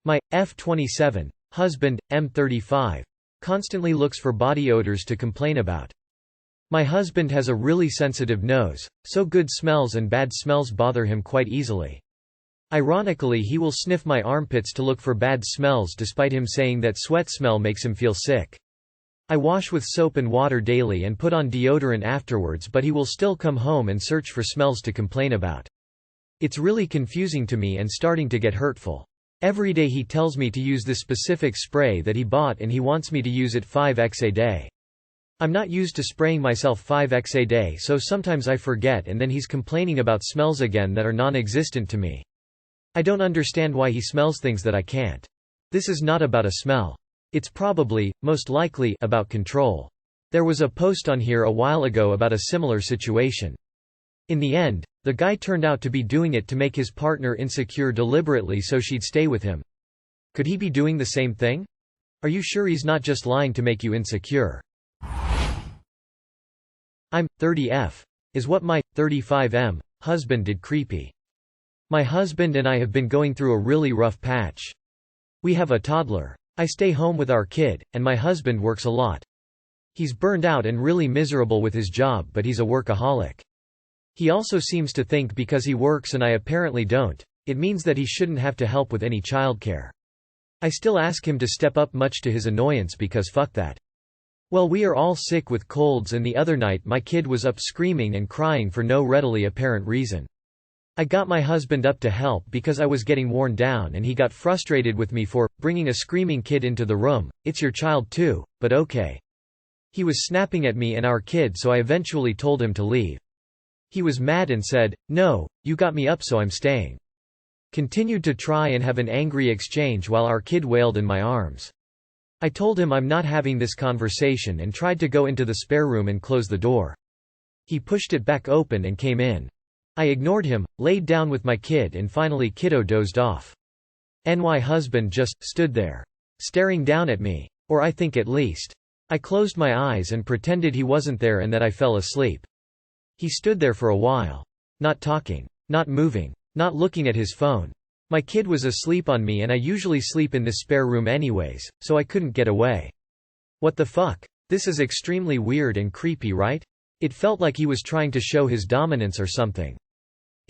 My F27 husband, M35, constantly looks for body odors to complain about. My husband has a really sensitive nose, so good smells and bad smells bother him quite easily. Ironically, he will sniff my armpits to look for bad smells despite him saying that sweat smell makes him feel sick. I wash with soap and water daily and put on deodorant afterwards, but he will still come home and search for smells to complain about. It's really confusing to me and starting to get hurtful. Every day he tells me to use this specific spray that he bought and he wants me to use it 5x a day. I'm not used to spraying myself 5x a day, so sometimes I forget and then he's complaining about smells again that are non-existent to me. I don't understand why he smells things that I can't. This is not about a smell. It's probably, most likely, about control. There was a post on here a while ago about a similar situation. In the end, the guy turned out to be doing it to make his partner insecure deliberately so she'd stay with him. Could he be doing the same thing? Are you sure he's not just lying to make you insecure? I'm 30F. Is what my 35M husband did creepy. My husband and I have been going through a really rough patch. We have a toddler. I stay home with our kid, and my husband works a lot. He's burned out and really miserable with his job, but he's a workaholic. He also seems to think because he works and I apparently don't, it means that he shouldn't have to help with any childcare. I still ask him to step up, much to his annoyance, because fuck that. Well, we are all sick with colds, and the other night my kid was up screaming and crying for no readily apparent reason. I got my husband up to help because I was getting worn down, and he got frustrated with me for bringing a screaming kid into the room. It's your child too, but okay. He was snapping at me and our kid, so I eventually told him to leave. He was mad and said, "No, you got me up, so I'm staying." Continued to try and have an angry exchange while our kid wailed in my arms. I told him I'm not having this conversation and tried to go into the spare room and close the door. He pushed it back open and came in. I ignored him, laid down with my kid, and finally kiddo dozed off. NY husband just stood there, staring down at me. Or I think at least. I closed my eyes and pretended he wasn't there and that I fell asleep. He stood there for a while. Not talking. Not moving. Not looking at his phone. My kid was asleep on me, and I usually sleep in this spare room anyways, so I couldn't get away. What the fuck? This is extremely weird and creepy, right? It felt like he was trying to show his dominance or something.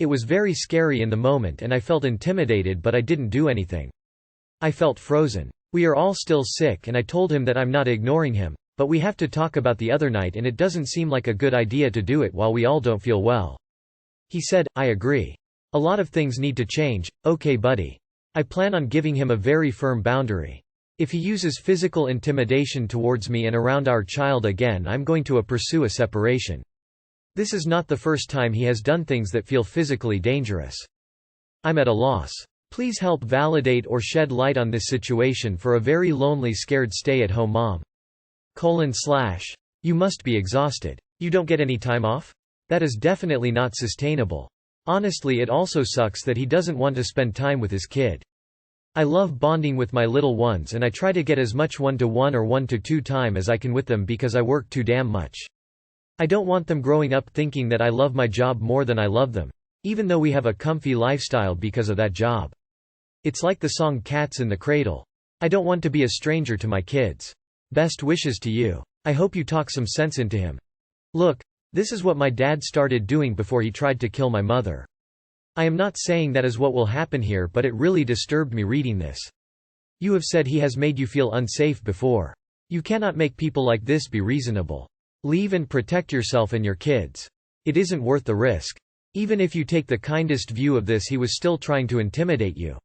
It was very scary in the moment and I felt intimidated, but I didn't do anything. I felt frozen. We are all still sick and I told him that I'm not ignoring him, but we have to talk about the other night and it doesn't seem like a good idea to do it while we all don't feel well. He said, "I agree. A lot of things need to change, okay buddy." I plan on giving him a very firm boundary. If he uses physical intimidation towards me and around our child again, I'm going to pursue a separation. This is not the first time he has done things that feel physically dangerous. I'm at a loss. Please help validate or shed light on this situation for a very lonely, scared stay-at-home mom. You must be exhausted. You don't get any time off? That is definitely not sustainable. Honestly, it also sucks that he doesn't want to spend time with his kid. I love bonding with my little ones and I try to get as much 1-to-1 or 1-to-2 time as I can with them because I work too damn much. I don't want them growing up thinking that I love my job more than I love them, even though we have a comfy lifestyle because of that job. It's like the song Cats in the Cradle. I don't want to be a stranger to my kids. Best wishes to you. I hope you talk some sense into him. Look, this is what my dad started doing before he tried to kill my mother. I am not saying that is what will happen here, but it really disturbed me reading this. You have said he has made you feel unsafe before. You cannot make people like this be reasonable. Leave and protect yourself and your kids. It isn't worth the risk. Even if you take the kindest view of this, he was still trying to intimidate you.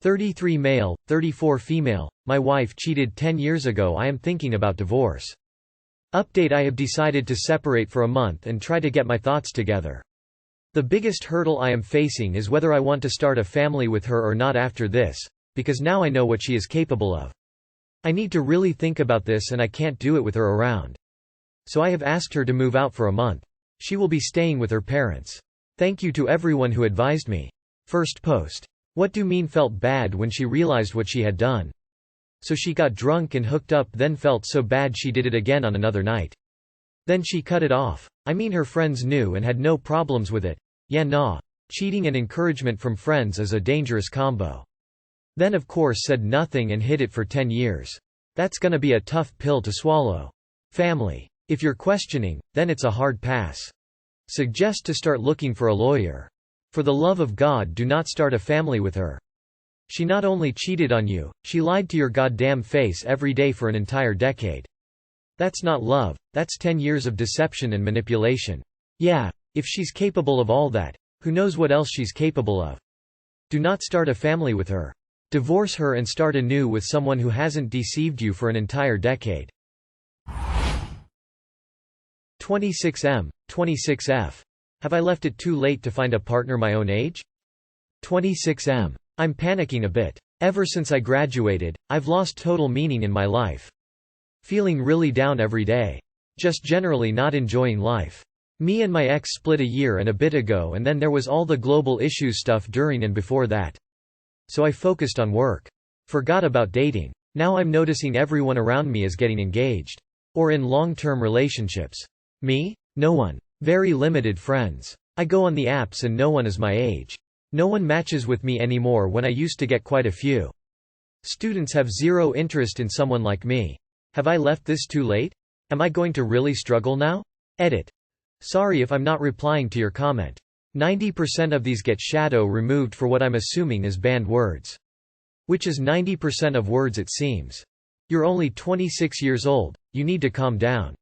33 male, 34 female. My wife cheated 10 years ago. I am thinking about divorce. Update: I have decided to separate for a month and try to get my thoughts together. The biggest hurdle I am facing is whether I want to start a family with her or not after this, because now I know what she is capable of. I need to really think about this and I can't do it with her around. So I have asked her to move out for a month. She will be staying with her parents. Thank you to everyone who advised me. First post. What do mean felt bad when she realized what she had done? So she got drunk and hooked up, then felt so bad she did it again on another night. Then she cut it off. I mean, her friends knew and had no problems with it. Yeah, nah. Cheating and encouragement from friends is a dangerous combo. Then of course said nothing and hid it for 10 years. That's gonna be a tough pill to swallow. Family. If you're questioning, then it's a hard pass. Suggest to start looking for a lawyer. For the love of God, do not start a family with her. She not only cheated on you, she lied to your goddamn face every day for an entire decade. That's not love, that's 10 years of deception and manipulation. Yeah, if she's capable of all that, who knows what else she's capable of. Do not start a family with her. Divorce her and start anew with someone who hasn't deceived you for an entire decade. 26M, 26F. Have I left it too late to find a partner my own age? 26M. I'm panicking a bit. Ever since I graduated, I've lost total meaning in my life. Feeling really down every day. Just generally not enjoying life. Me and my ex split a year and a bit ago, and then there was all the global issues stuff during and before that. So I focused on work. Forgot about dating. Now I'm noticing everyone around me is getting engaged. Or in long-term relationships. Me? No one. Very limited friends. I go on the apps and no one is my age. No one matches with me anymore when I used to get quite a few. Students have zero interest in someone like me. Have I left this too late? Am I going to really struggle now? Edit. Sorry if I'm not replying to your comment. 90% of these get shadow removed for what I'm assuming is banned words. Which is 90% of words it seems. You're only 26 years old, you need to calm down.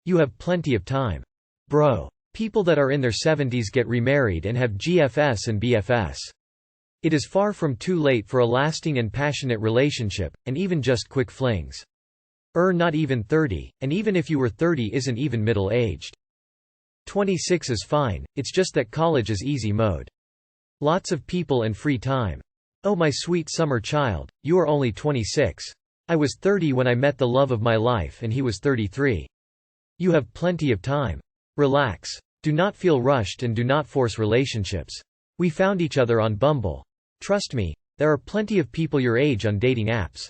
You have plenty of time. Bro. People that are in their 70s get remarried and have GFS and BFS. It is far from too late for a lasting and passionate relationship, and even just quick flings. Not even 30, and even if you were 30 isn't even middle-aged. 26 is fine, it's just that college is easy mode. Lots of people and free time. Oh my sweet summer child, you are only 26. I was 30 when I met the love of my life and he was 33. You have plenty of time. Relax. Do not feel rushed and do not force relationships. We found each other on Bumble. Trust me, there are plenty of people your age on dating apps.